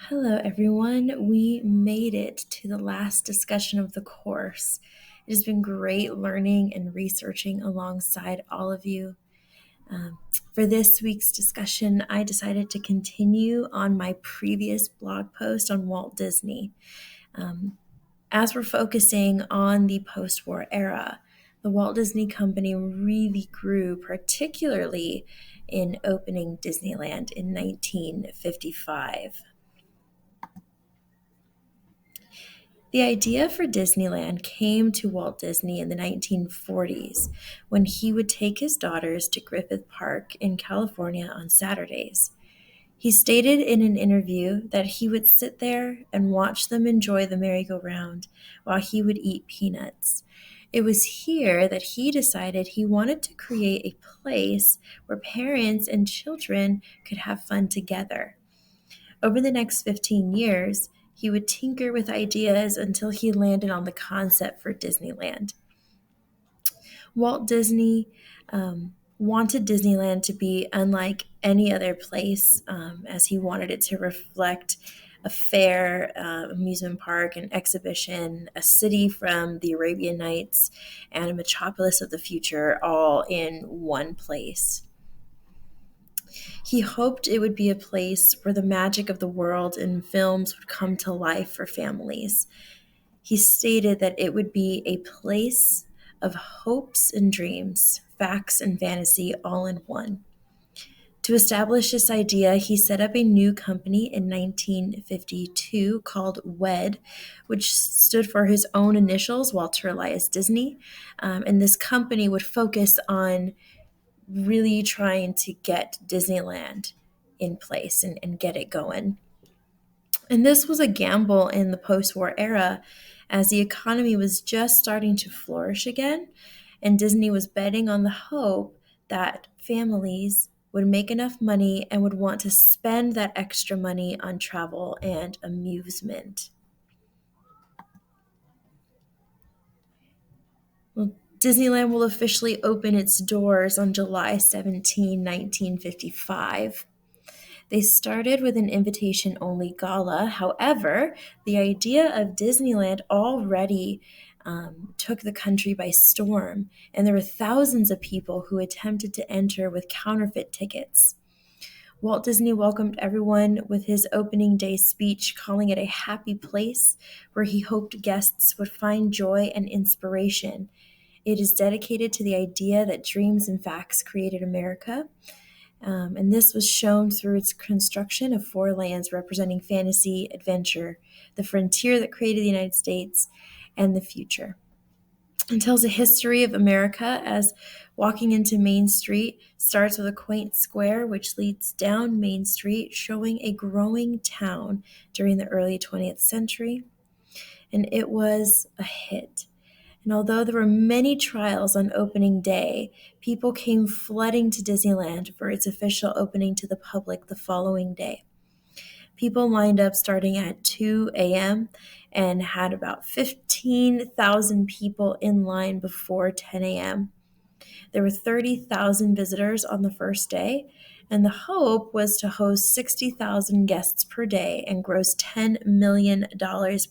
Hello, everyone. We made it to the last discussion of the course. It has been great learning and researching alongside all of you. Um, for this week's discussion, I decided to continue on my previous blog post on Walt Disney. Um, as we're focusing on the post war era, the Walt Disney Company really grew, particularly in opening Disneyland in 1955. The idea for Disneyland came to Walt Disney in the 1940s when he would take his daughters to Griffith Park in California on Saturdays. He stated in an interview that he would sit there and watch them enjoy the merry-go-round while he would eat peanuts. It was here that he decided he wanted to create a place where parents and children could have fun together. Over the next 15 years, he would tinker with ideas until he landed on the concept for Disneyland. Walt Disney wanted Disneyland to be unlike any other place, as he wanted it to reflect a fair amusement park, an exhibition, a city from the Arabian Nights, and a metropolis of the future all in one place. He hoped it would be a place where the magic of the world and films would come to life for families. He stated that it would be a place of hopes and dreams, facts and fantasy all in one. To establish this idea, he set up a new company in 1952 called WED, which stood for his own initials, Walter Elias Disney. And this company would focus on really trying to get Disneyland in place and get it going. And this was a gamble in the post war era as the economy was just starting to flourish again, and Disney was betting on the hope that families would make enough money and would want to spend that extra money on travel and amusement. Well, Disneyland will officially open its doors on July 17, 1955. They started with an invitation only gala. However, the idea of Disneyland already took the country by storm, and there were thousands of people who attempted to enter with counterfeit tickets. Walt Disney welcomed everyone with his opening day speech, calling it a happy place where he hoped guests would find joy and inspiration. It is dedicated to the idea that dreams and facts created America, and this was shown through its construction of four lands representing fantasy, adventure, the frontier that created the United States, and the future. It tells a history of America as walking into Main Street starts with a quaint square which leads down Main Street, showing a growing town during the early 20th century. And it was a hit. And although there were many trials on opening day, people came flooding to Disneyland for its official opening to the public the following day. People lined up starting at 2 a.m. and had about 15,000 people in line before 10 a.m. There were 30,000 visitors on the first day, and the hope was to host 60,000 guests per day and gross $10 million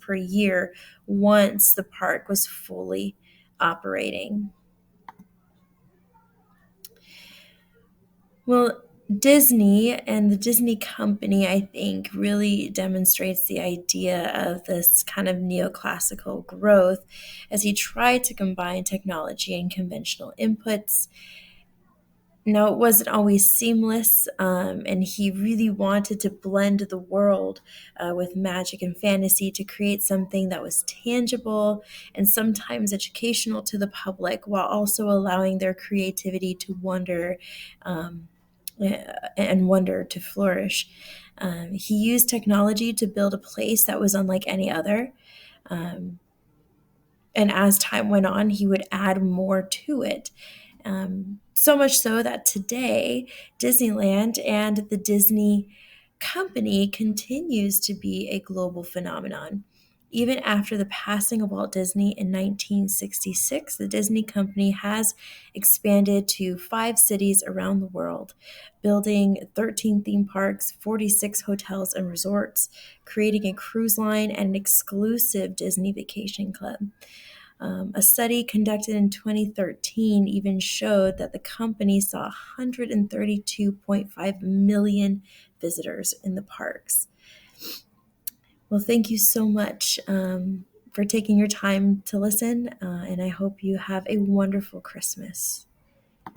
per year once the park was fully operating. Well, Disney and the Disney Company, I think, really demonstrates the idea of this kind of neoclassical growth as he tried to combine technology and conventional inputs. Now, it wasn't always seamless, and he really wanted to blend the world with magic and fantasy to create something that was tangible and sometimes educational to the public while also allowing their creativity to wander and wonder to flourish. He used technology to build a place that was unlike any other. Um, and as time went on, he would add more to it. So much so that today, Disneyland and the Disney Company continues to be a global phenomenon. Even after the passing of Walt Disney in 1966, the Disney Company has expanded to 5 cities around the world, building 13 theme parks, 46 hotels and resorts, creating a cruise line, and an exclusive Disney Vacation Club. A study conducted in 2013 even showed that the company saw 132.5 million visitors in the parks. Well, thank you so much for taking your time to listen, and I hope you have a wonderful Christmas.